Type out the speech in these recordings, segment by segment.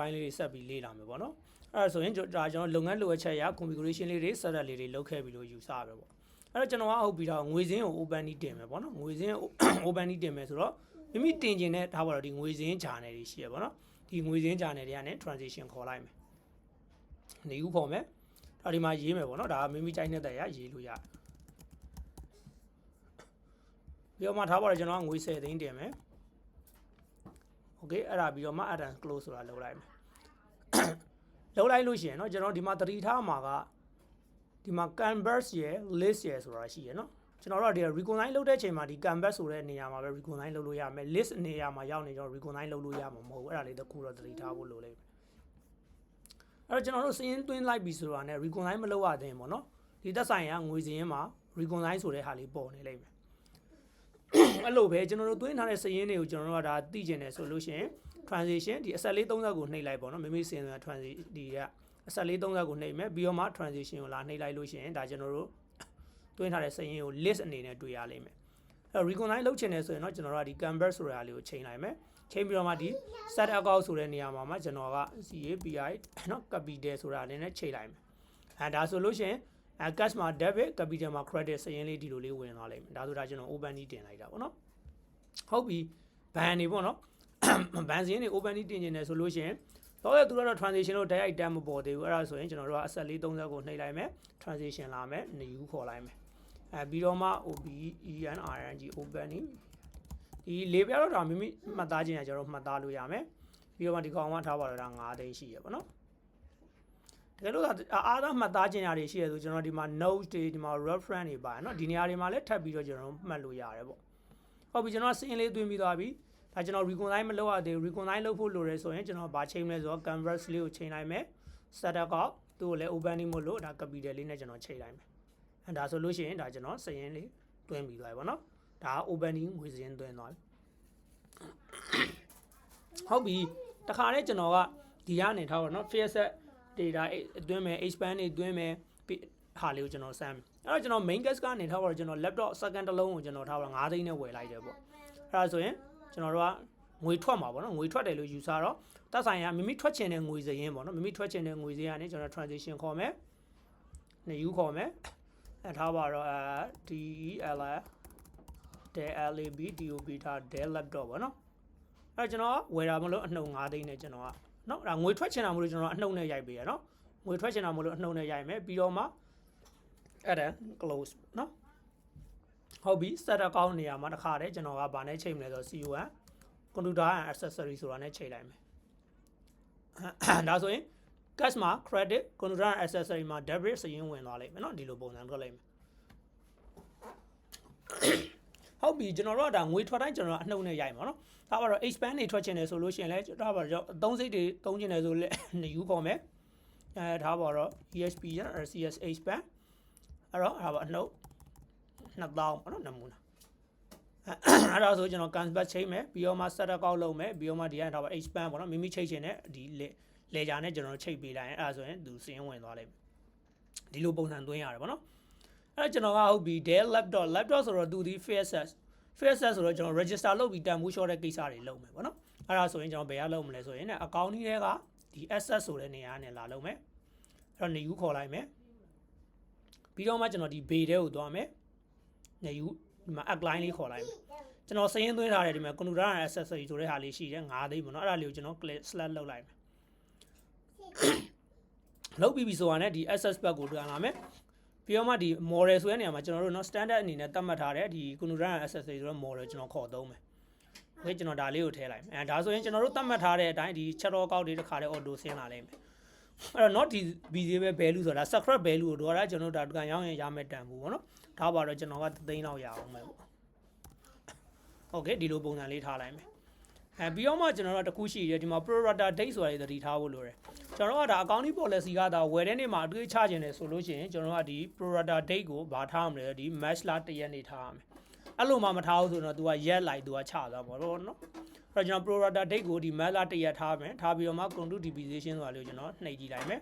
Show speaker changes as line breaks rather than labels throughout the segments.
ပိုင်းလေးတွေဆက်ပြီးလေ့လာမယ်ပေါ့နော်အဲ့ဒါဆိုရင်ဒါကျွန်တော်လုပ်ငန်းလိုအပ်ချက်အရ configuration လေးတွေ setup လေးတွေလုပ်ခဲ့ပြီးလို့ယူဆရပဲပေါ့အဲ့တော့ကျွန်တော်ကဟုတ်ပြီးတော့ငွေစင်းကို open နီးတင်မယ်ပေါ့နော်ငွေစင်း open နီးတင်မယ်ဆိုတော့မိမိတင်ကျင်တဲ့ထားပါတော့ဒီငွေစင်း channel တွေရှိရပေါ့နော်ဒီငွေစင်း channel တွေကနေ transition ခေါ်လိုက်မယ်နေဦးခေါ်မယ်ဒါဒီမှာရေးမယ်ပေါ့နော်ဒါကမိမိကြိုက်တဲ့ရရေးလို့ရတယ်ပြီးတော့မှထားပါတော့ကျွန်တော်ကငွေ10သိန်းတင်မယ်โอเคအဲ့ဒါပြီးတော့မှ add and close ဆိုတာလုပ်လိုက်မယ်လုပ်လိုက်လို့ရှိရင်เนาะကျွန်တော်ဒီမှာသတိထားမှာကဒီမှာ canvas ရယ် list ရယ်ဆိုတာရှိရယ်เนาะကျွန်တော်တို့ကဒီ recognize လုပ်တဲ့အချိန်မှာဒီ canvas ဆိုတဲ့နေရာမှာပဲ recognize လုပ်လို့ရမယ် list နေရာမှာရောက်နေကျွန်တော် recognize လုပ်လို့ရမှာမဟုတ်ဘူးအဲ့ဒါလေးတခုတော့သတိထားဖို့လိုလိမ့်မယ်အဲ့တော့ကျွန်တော်တို့စရင်းသွင်းလိုက်ပြီဆိုတာ ਨੇ recognize မလုပ်ရသေးဘူးပေါ့เนาะဒီသက်ဆိုင်ရာငွေစရင်းမှာ recognize ဆိုတဲ့ဟာလေးပေါ်နေလိမ့်မယ်အဲ့လိုပဲကျွန်တော်တို့သွင်းထားတဲ့စရင်းတွေကိုကျွန်တော်တို့ကဒါသိကျင်တယ်ဆိုလို့ရှိရင် transition ဒီအဆက်လေး30ကိုနှိပ်လိုက်ပေါ့နော်မိမိစင်တဲ့ transition ဒီကအဆက်လေး30ကိုနှိပ်မယ်ပြီးတော့မှ transition ကိုလာနှိပ်လိုက်လို့ရှိရင်ဒါကျွန်တော်တို့သွင်းထားတဲ့စရင်းကို list အနေနဲ့တွေ့ရလိမ့်မယ်အဲ့ recognize လုပ်ချင်တယ်ဆိုရင်တော့ကျွန်တော်တို့ကဒီ canvas ဆိုတဲ့ဟာလေးကိုချိန်လိုက်မယ်ချိန်ပြီးတော့မှဒီ set account ဆိုတဲ့နေရာမှာကျွန်တော်က CAPI เนาะ capital ဆိုတာလေးနဲ့ချိန်လိုက်မယ်ဒါဆိုလို့ရှိရင်cash မှာ debit capital မှာ credit စရင်းလေးဒီလိုလေးဝင်သွားလိမ့်မယ်ဒါဆိုတာကျွန်တော် open နီးတင်လိုက်တာပေါ့နော်ဟုတ်ပြီဘန်နေပေါ့နော်ဘန်စရင်းတွေ open နီးတင်နေတယ်ဆိုလို့ရှိရင်တော့သူကတော့ transition လို့ direct တန်းမပေါ်သေးဘူးအဲ့ဒါဆိုရင်ကျွန်တော်တို့ကအဆက်လေး30ကိုနှိပ်လိုက်မယ် transition လာမယ် new ခေါ်လိုက်မယ်ပြီးတော့မှ OBENRNG open နီးဒီလေးပြတော့ဒါမိမိမှတ်သားခြင်းရကျွန်တော်မှတ်သားလို့ရမယ်ပြီးတော့မှဒီကောင်ကထားပါတော့ဒါ9သိန်းရှိရပေါ့နော်တကယ်လို့အားသားမှတ်သားခြင်းရတယ်ရှိရဆိုကျွန်တော်ဒီမှာ notes တွေဒီမှာ reference တွေပါเนาะဒီနေရာတွေမှာလည်းထပ်ပြီးတော့ကျွန်တော်မှတ်လို့ရတယ်ပေါ့ဟုတ်ပြီကျွန်တော်စင်းလေးသွင်းပြီးသွားပြီဒါကျွန်တော် recognize မလုပ်ရသေးဘူး recognize လုပ်ဖို့လိုတယ်ဆိုရင်ကျွန်တော်ဗာချိန်မလဲဆိုတော့ canvas လေးကိုချိန်လိုက်မယ် setup ကသူ့ကိုလည်း open မို့လို့ဒါ capital လေးနဲ့ကျွန်တော်ချိန်လိုက်မယ်ဒါဆိုလို့ရှိရင်ဒါကျွန်တော်စရင်းလေးသွင်းပြီးသွားပြီပေါ့နော်ဒါ opening ငွေစရင်းသွင်းသွားပြီဟုတ်ပြီတခါနဲ့ကျွန်တော်ကဒီကနေထားပါတော့ face data အတွင်းမယ် expand တွေအတွင်းမယ်ဟာလေးကိုကျွန်တော်စမ်းအဲ့တော့ကျွန်တော် main case ကနေထားပါတော့ကျွန်တော် laptop second တစ်လုံးကိုကျွန်တော်ထားပါတော့9သိန်းနဲ့ဝယ်လိုက်တယ်ပေါ့အဲ့ဒါဆိုရင်ကျွန်တော်တို့ကငွေထွက်မှာပေါ့နော်ငွေထွက်တယ်လို့ယူဆတော့တက်ဆိုင်ရမိမိထွက်ချင်တဲ့ငွေစရင်းပေါ့နော်မိမိထွက်ချင်တဲ့ငွေစရင်းကနေကျွန်တော် transition ခေါ်မယ်နေယူခေါ်မယ်အဲ့ထားပါတော့DEL DLAB DOB ထား Dell laptop ပေါ့နော်အဲ့ကျွန်တော်ဝယ်တာမလို့အနှုတ်9သိန်းနဲ့ကျွန်တော်ကနော်ဒါငွေထွက်ချင်တာမလို့ကျွန်တော်အနှုတ်နဲ့ရိုက်ပေးရနော်ငွေထွက်ချင်တာမလို့အနှုတ်နဲ့ရိုက်မယ်ပြီးတော့မှအဲ့ဒါ close နော်ဟုတ်ပြီ set account နေရာမှာတစ်ခါတည်းကျွန်တော်ကဗာနဲ့ချိန်မလဲဆိုတော့ CON computer and accessory ဆိုတာနဲ့ချိန်လိုက်မယ်ဒါဆိုရင် cash မှာ credit computer and accessory မှာ debit စရင်းဝင်သွားလိမ့်မယ်နော်ဒီလိုပုံစံထွက်လိမ့်မယ်ဟုတ်ပြီကျွန်တော်တို့ကဒါငွေထွက်တိုင်းကျွန်တော်တို့အနှုတ်နဲ့ရိုက်မှာနော်ဒါပါတော့ expand တွေထွက်ချင်တယ်ဆိုလို့ရှိရင်လည်းဒါပါတော့အသုံးစိတ်တွေသုံးချင်တယ်ဆိုလည်းယူခေါ်မယ်ဒါပါတော့ ESP ရ RCS expand အဲ့တော့ဒါပါအနှုတ်2000ပေါ့နော်နမူနာအဲ့ဒါဆိုကျွန်တော် canvas ချိန်မယ်ပြီးတော့မှ set account လုပ်မယ်ပြီးတော့မှဒီကနေဒါပါ expand ပေါ့နော်မိမိချိန်ချင်တဲ့ဒီလေဂျာနဲ့ကျွန်တော်ချိန်ပေးလိုက်ရင်အဲ့ဒါဆိုရင်သူစင်းဝင်သွားလိမ့်မယ်ဒီလိုပုံစံသွင်းရတယ်ပေါ့နော်အဲ့တော့ကျွန်တော်ကဟုတ်ပြီ Dell laptop ဆိုတော့သူဒီ faceဆိုတော့ကျွန်တော် register လုပ်ပြီးတန်ဖိုးလျှော့တဲ့ကိစ္စတွေလုပ်မယ်ပေါ့နော်အဲ့ဒါဆိုရင်ကျွန်တော်ဘယ်ရလုပ်မလဲဆိုရင် account ကြီးတွေကဒီ access ဆိုတဲ့နေရာနဲ့လာလုပ်မယ်အဲ့တော့နေယူခေါ်လိုက်မယ်ပြီးတော့မှကျွန်တော်ဒီ bay ထဲကိုသွားမယ်နေယူဒီမှာ app line လေးခေါ်လိုက်မယ်ကျွန်တော်စရင်းသွင်းထားတယ်ဒီမှာ computer and accessory ဆိုတဲ့ဟာလေးရှိတယ်9သိန်းပေါ့နော်အဲ့ဒါလေးကိုကျွန်တော် click select လုပ်လိုက်မယ်လုပ်ပြီးပြီဆိုတာနဲ့ဒီ access pack ကိုတွန်းလာမယ်ပြီးတော့မှဒီ model ဆိုတဲ့နေရာမှာကျွန်တော်တို့နော် standard အနေနဲ့သတ်မှတ်ထားတဲ့ဒီ computer and accessory ဆိုတဲ့ model ကျွန်တော်ခေါ်သုံးမယ်โอเคကျွန်တော်ဒါလေးကိုထည့်လိုက်မယ်ဒါဆိုရင်ကျွန်တော်တို့သတ်မှတ်ထားတဲ့အတိုင်းဒီ chat row ကောက်တွေတစ်ခါတည်း auto ဆင်းလာလိမ့်မယ်အဲ့တော့ not ဒီ visible value ဆိုတာ subscribe value ကိုတော့ကျွန်တော်တို့ဒါတကန်ရောင်းရင်ရမယ်တန်ဘူးပေါ့နော်ဒါပါတော့ကျွန်တော်က3သိန်းလောက်ရအောင်မယ်ပေါ့โอเคဒီလိုပုံစံလေးထားလိုက်မယ်ပြီးတော့မှကျွန်တော်တို့တခုရှိတယ်ဒီမှာ pro rata date ဆိုတာတွေသတိထားဖို့လိုတယ်ကျွန်တော်တို့ကဒါ accounting policy ကဒါဝယ်တဲ့နေ့မှာအတွေ့အချခြင်းတယ်ဆိုလို့ရှိရင်ကျွန်တော်တို့ကဒီ pro rata date ကိုဗာထားအောင်လေဒီ match လာ1ရက်နေထားရမယ်အဲ့လိုမှမထားဘူးဆိုတော့ तू ကရက်လိုက် तू ကချသွားပါတော့နော်အဲ့တော့ကျွန်တော် pro rata date ကိုဒီ match လာ1ရက်ထားမယ်ထားပြီးတော့မှ control depreciation ဆိုတာလေးကိုကျွန်တော်နှိပ်ကြည့်လိုက်မယ်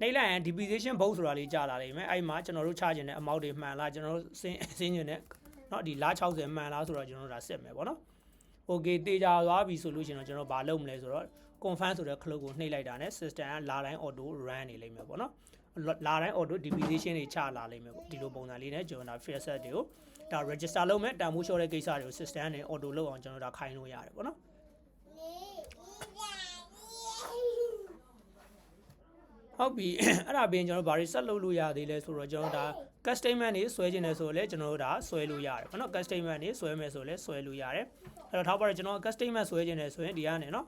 နှိပ်လိုက်ရင် depreciation ဘုတ်ဆိုတာလေးကြာလာလိမ့်မယ်အဲ့မှာကျွန်တော်တို့ချခြင်းတဲ့ amount တွေမှန်လားကျွန်တော်တို့စင်းကျင်တဲ့နော်ဒီလား60မှန်လားဆိုတော့ကျွန်တော်တို့ဒါစစ်မယ်ပေါ့နော်โอเคတေချာသွားပြီဆိုလို့ရှင်တော့ကျွန်တော်ဘာလုပ်မလဲဆိုတော့ confirm ဆိုတဲ့ clock ကိုနှိပ်လိုက်တာနဲ့ system ကလာတိုင်း auto run နေလိမ့်မယ်ပေါ့နော်လာတိုင်း auto depreciation တွေချလာလိမ့်မယ်ပေါ့ဒီလိုပုံစံလေးနဲ့ကျွန်တော်ဒါ fair set တွေကိုဒါ register လုပ်မယ်တန်ဖိုးလျှော့တဲ့ကိစ္စတွေကို system နဲ့ auto လုပ်အောင်ကျွန်တော်ဒါခိုင်းလို့ရတယ်ပေါ့နော်ဟုတ်ပြီအဲ့ဒါပြင်ကျွန်တော်ဘာတွေဆက်လုပ်လို့ရသေးလဲဆိုတော့ကျွန်တော်ဒါ custom statement တွေဆွဲခြင်းလဲဆိုတော့လဲကျွန်တော်တို့ဒါဆွဲလို့ရတယ်ပေါ့နော် custom statement တွေဆွဲမယ်ဆိုလဲဆွဲလို့ရတယ်အဲ့တော့ထောက်ပါတော့ကျွန်တော် custom statement ဆွဲခြင်းလဲဆိုရင်ဒီကနေနော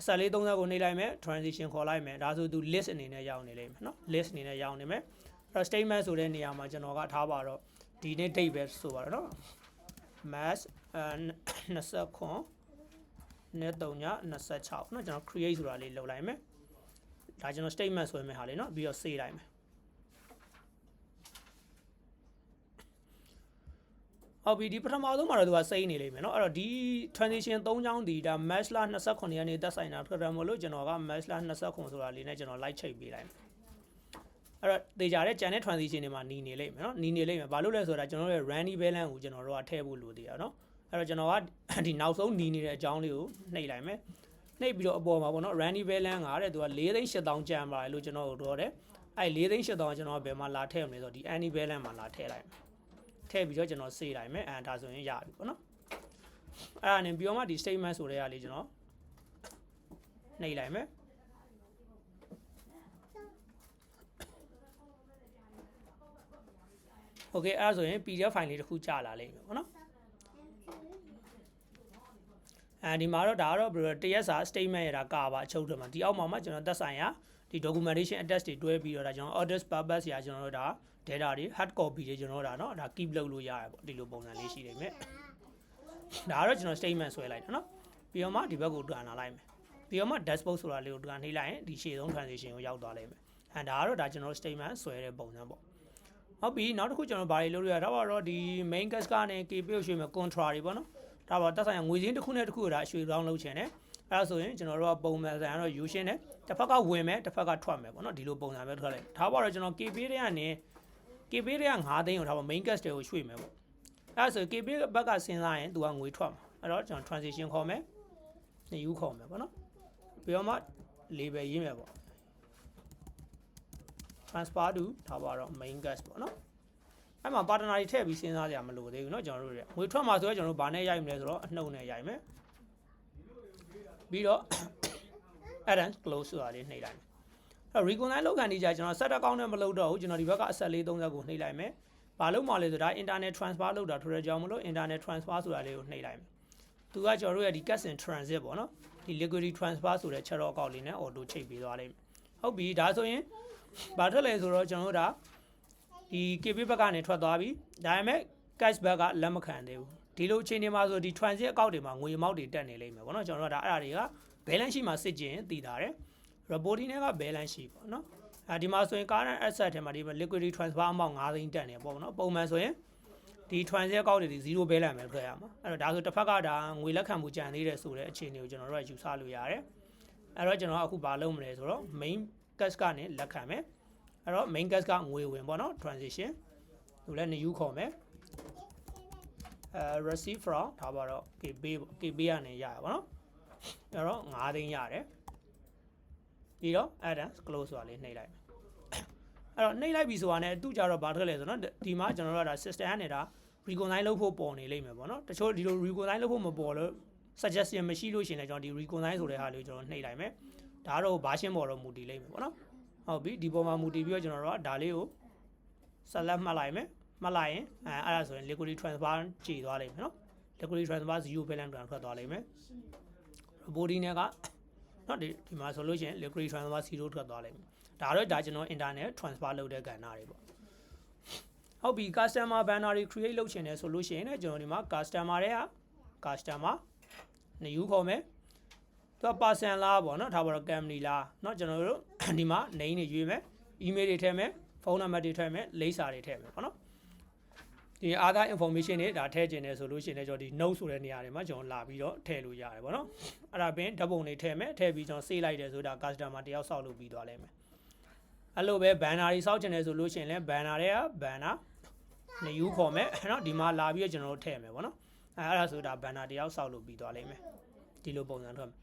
်အဆက်လေး30ကိုနှိပ်လိုက်မယ် transition ခေါ်လိုက်မယ်ဒါဆိုသူ list အနေနဲ့ရောက်နေလိမ့်မယ်နော် list အနေနဲ့ရောက်နေမယ်အဲ့တော့ statement ဆိုတဲ့နေရာမှာကျွန်တော်ကထားပါတော့ဒီနေ့ date ပဲဆိုပါတော့နော် mass 29နေ့3ည26နော်ကျွန်တော် create ဆိုတာလေးလုပ်လိုက်မယ်ဒါကျွန်တော် statement ဆွဲမယ်ဟာလေးเนาะပြီးတော့ save လိုက်မယ်ဟုတ်ပြီဒီပထမဆုံးမှာတော့သူက save နေလိမ့်မယ်เนาะအဲ့တော့ဒီ transition 3ချောင်းဒီဒါ match လ29ရက်နေ့သက်ဆိုင်တာထွက်တယ်မလို့ကျွန်တော်က match လ29ဆိုတာလေးနဲ့ကျွန်တော် like ချိတ်ပေးလိုက်မယ်အဲ့တော့တေချာတဲ့ channel transition တွေမှာနီနေလိမ့်မယ်เนาะနီနေလိမ့်မယ်ဘာလို့လဲဆိုတာကျွန်တော်တို့ရဲ့ running balance ကိုကျွန်တော်တို့ကထည့်ဖို့လိုသေးတာเนาะအဲ့တော့ကျွန်တော်ကဒီနောက်ဆုံးနီနေတဲ့အကြောင်းလေးကိုနှိပ်လိုက်မယ်နှိပ်ပြီးတော့အပေါ်မှာပေါ့နော် running balance ကတဲ့သူက4,800,000ကျန်ပါတယ်လို့ကျွန်တော်တို့တော့တယ်အဲ့4,800,000ကကျွန်တော်ဘယ်မှာလာထည့်မလဲဆိုတော့ဒီ annual balance မှာလာထည့်လိုက်ထည့်ပြီးတော့ကျွန်တော်စေးလိုက်မယ်ဒါဆိုရင်ရပြီပေါ့နော်အဲ့ဒါနဲ့ပြီးတော့မှဒီ statement ဆိုတဲ့ဟာလေးကျွန်တော်နှိပ်လိုက်မယ်โอเคအဲ့ဒါဆိုရင် PDF file လေးတစ်ခုကြာလာလိမ့်မယ်ပေါ့နော်ဒီမှာတော့ဒါကတော့တရက်စာ statement ရတာကပါအချုပ်ထဲမှာဒီအောက်မှာမှကျွန်တော်သက်ဆိုင်ရာဒီ documentation attach တွေတွဲပြီးတော့ဒါကျွန်တော် audit purpose ရာကျွန်တော်တို့ဒါ data တွေ hard copy တွေကျွန်တော်တို့ဒါเนาะဒါ keep လုပ်လို့ရတယ်ပေါ့ဒီလိုပုံစံလေးရှိနေမယ်ဒါကတော့ကျွန်တော် statement ဆွဲလိုက်တာเนาะပြီးတော့မှဒီဘက်ကိုတွန်းလာလိုက်မယ်ပြီးတော့မှ dashboard ဆိုတာလေးကိုတွန်းနှိပ်လိုက်ရင်ဒီရှေ့ဆုံး transition ကိုရောက်သွားလိမ့်မယ်ဒါကတော့ဒါကျွန်တော် statement ဆွဲတဲ့ပုံစံပေါ့ဟုတ်ပြီနောက်တစ်ခုကျွန်တော်ဗာလေးလုပ်လို့ရတာတော့ဒီ main cast ကနေ KP ကိုရွှေ့မယ် contra တွေပေါ့နော်ဒါပါတက်ဆိုင်ငွေစင်းတစ်ခုနဲ့တစ်ခုကဒါရွှေ round လုပ်ချင်တယ်အဲ့ဒါဆိုရင်ကျွန်တော်တို့ကပုံမှန်ဆိုင်ကတော့ U ရှင်းတယ်တစ်ဖက်ကဝင်မယ်တစ်ဖက်ကထွက်မယ်ပေါ့နော်ဒီလိုပုံစံပဲထွက်လိုက်ဒါပါတော့ကျွန်တော် KP တွေကနေ KP တွေက9သိန်းကိုဒါပါ main cast တွေကိုရွှေ့မယ်ပေါ့အဲ့ဒါဆို KP ဘက်ကစဉ်းစားရင်သူကငွေထွက်မှာအဲ့တော့ကျွန်တော် transition ခေါ်မယ် new ခေါ်မယ်ပေါ့နော်ပြီးတော့မှ label ရေးမယ်ပေါ့ transfer to ဒါပါတော့ main cast ပေါ့နော်အဲ့မှာ partner တွေထည့်ပြီးစဉ်းစားကြရမလို့သေးဘူးเนาะကျွန်တော်တို့ငွေထွက်မှာဆိုတော့ကျွန်တော်တို့ဗာနဲ့ရိုက်မလဲဆိုတော့အနှုတ်နဲ့ရိုက်မယ်ပြီးတော့ add close ဆိုတာလေးနှိပ်လိုက်မယ်အဲ့ reconcile လောက်ခံနေကြကျွန်တော် set account နဲ့မလုပ်တော့ဘူးကျွန်တော်ဒီဘက်ကအဆက်လေး30ကိုနှိပ်လိုက်မယ်ဘာလို့မှလဲဆိုတော့ internet transfer လုပ်တာထိုးရကြောင်းမလို့ internet transfer ဆိုတာလေးကိုနှိပ်လိုက်မယ်သူကကျွန်တော်တို့ရဲ့ဒီ cash in transit ပေါ့နော်ဒီ liquidity transfer ဆိုတဲ့ channel account လေးနဲ့ auto ချိတ်ပေးသွားလိမ့်မယ်ဟုတ်ပြီဒါဆိုရင်ဘာထွက်လဲဆိုတော့ကျွန်တော်တို့ဒါဒီ KP ဘက်ကနေထွက်သွားပြီဒါပေမဲ့ cash back ကလက်မခံသေးဘူးဒီလိုအခြေအနေမှာဆိုဒီ transit account တွေမှာငွေအမောက်တွေတက်နေလိမ့်မယ်ပေါ့နော်ကျွန်တော်တို့ကဒါအဲ့ဒါတွေက balance sheet မှာစစ်ကျင်တည်တာတယ် reporting တွေက balance sheet ပေါ့နော်ဒီမှာဆိုရင် current asset ထဲမှာဒီ liquidity transfer amount 9 သိန်းတက်နေပေါ့နော်ပုံမှန်ဆိုရင်ဒီ transit account တွေ0 balance ပဲထွက်ရမှာအဲ့တော့ဒါဆိုတစ်ဖက်ကဒါငွေလက်ခံမှုကြံသေးတယ်ဆိုတဲ့အခြေအနေကိုကျွန်တော်တို့ကယူဆလို့ရတယ်အဲ့တော့ကျွန်တော်အခုဘာလုပ်မလဲဆိုတော့ main cash ကနေလက်ခံမယ်အဲ့တော့ main cash ကငွေဝင်ပေါ့နော် transition သူလည်း new ခေါ်မယ်receive from ဒါပါတော့ KB ကနေရပါတော့အဲ့တော့9သိန်းရတယ်ပြီးတော့ add close ဆိုတာလေးနှိပ်လိုက်မယ်အဲ့တော့နှိပ်လိုက်ပြီဆိုတာနဲ့သူ့ကြတော့ဘာထွက်လဲဆိုတော့ဒီမှာကျွန်တော်တို့ကဒါ system ကနေဒါ reconcile လုပ်ဖို့ပေါ်နေလိမ့်မယ်ပေါ့နော်တချို့ဒီလို reconcile လုပ်ဖို့မပေါ်လို့ suggestion မရှိလို့ရှိရင်လည်းကျွန်တော်ဒီ reconcile ဆိုတဲ့ဟာလေးကိုကျွန်တော်နှိပ်လိုက်မယ်ဒါတော့ version ပေါ်တော့မူတည်လိမ့်မယ်ပေါ့နော်ဟုတ်ပြီဒီပေါ်မှာမူတည်ပြီးတော့ကျွန်တော်တို့ကဒါလေးကို select မှတ်လိုက်မယ်မှတ်လိုက်ရင်အဲ့ဒါဆိုရင် liquidity transfer ကြည်သွားလိမ့်မယ်နော် liquidity transfer 0 balance ထွက်သွားလိမ့်မယ် reporting ကနော်ဒီမှာဆိုလို့ရှိရင် liquidity transfer 0ထွက်သွားလိမ့်မယ်ဒါတော့ဒါကျွန်တော် internet transfer လုပ်တဲ့ကဏ္ဍတွေပေါ့ဟုတ်ပြီ customer banner တွေ create လုပ်ချင်တယ်ဆိုလို့ရှိရင်လည်းကျွန်တော်ဒီမှာ customer တွေက customer new ခေါ်မယ်သူက person လားပေါ့နော်ထားပါတော့ company လားเนาะကျွန်တော်တို့ဒီမှာ name တွေရွေးမယ် email တွေထည့်မယ်ဖုန်းနံပါတ်တွေထည့်မယ်လိပ်စာတွေထည့်မယ်ပေါ့နော်ဒီ other information တွေဒါထည့်ခြင်းတယ်ဆိုလို့ရှိရင်လည်းကျွန်တော်ဒီ note ဆိုတဲ့နေရာတွေမှာကျွန်တော်လာပြီးတော့ထည့်လို့ရတယ်ပေါ့နော်အဲ့ဒါပြင်ဓာတ်ပုံတွေထည့်မယ်ထည့်ပြီးကျွန်တော် save လိုက်တယ်ဆိုတာ customer တယောက်စောက်လုပ်ပြီးသွားလိမ့်မယ်အဲ့လိုပဲ banner တွေစောက်ခြင်းတယ်ဆိုလို့ရှိရင်လည်း banner တွေက banner new ခေါ်မယ်เนาะဒီမှာလာပြီးတော့ကျွန်တော်တို့ထည့်မယ်ပေါ့နော်အဲ့ဒါဆိုတာ banner တယောက်စောက်လုပ်ပြီးသွားလိမ့်မယ်ဒီလိုပုံစံထွက်မယ်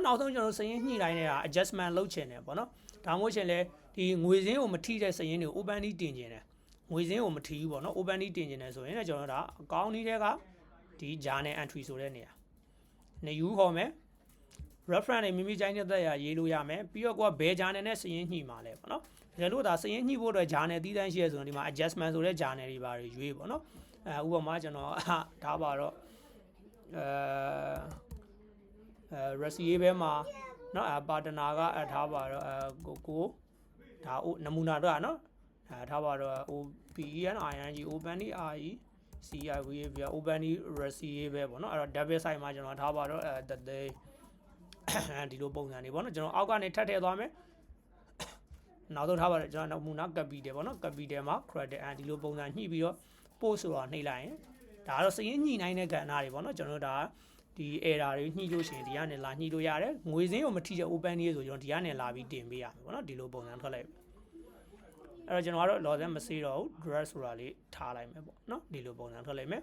နောက်ဆုံးကျွန်တော်စရင်ညှိလိုက်နေတာ adjustment လုပ်ချင်တယ်ပေါ့နော်ဒါမှမဟုတ်ရှင်လေဒီငွေစင်းကိုမထိတဲ့စရင်တွေကို open တင်ချင်တယ်ငွေစင်းကိုမထိဘူးပေါ့နော် open တင်ချင်တယ်ဆိုရင်လည်းကျွန်တော်တို့ဒါအကောင့်နည်းတွေကဒီ journal entry ဆိုတဲ့နေရာနေယူခေါ်မယ် reference တွေမိမိကြိုင်းတဲ့သက်ရရေးလို့ရမယ်ပြီးတော့ကိုကဘယ် journal နဲ့စရင်ညှိမှာလဲပေါ့နော်တကယ်လို့ဒါစရင်ညှိဖို့အတွက် journal တီးတန်းရှိရဆိုရင်ဒီမှာ adjustment ဆိုတဲ့ journal တွေပါရွေးပေါ့နော်ဥပမာကျွန်တော်ဒါပါတော့recipe ပဲမှာเนาะပါတနာကထားပါတော့ကိုဒါနမူနာတော့เนาะထားပါတော့ OPENING open RE CIV ပြ open recipe ပဲပေါ့เนาะအဲ့တော့ double side မှာကျွန်တော်ထားပါတော့ဒီလိုပုံစံတွေပေါ့เนาะကျွန်တော်အောက်ကနေထပ်ထည့်သွားမယ်နောက်ဆုံးထားပါတော့ကျွန်တော်နမူနာ capital ပေါ့เนาะ capital မှာ credit ဒီလိုပုံစံညှိပြီးတော့ post ဆိုတော့နှိပ်လိုက်ရင်ဒါကတော့စရင်ညှိနိုင်တဲ့ကဏ္ဍတွေပေါ့เนาะကျွန်တော်ဒါဒီ error တွေညှိလို့ရှိရင်ဒီကနေလာညှိလို့ရတယ်ငွေစင်းကိုမထိတဲ့ open လေးဆိုကျွန်တော်ဒီကနေလာပြီးတင်ပေးရမယ်ပေါ့နော်ဒီလိုပုံစံထွက်လိုက်အဲ့တော့ကျွန်တော်ကတော့ loss မစေးတော့ဘူး dress ဆိုတာလေးထားလိုက်မယ်ပေါ့နော်ဒီလိုပုံစံထွက်လိုက်မယ်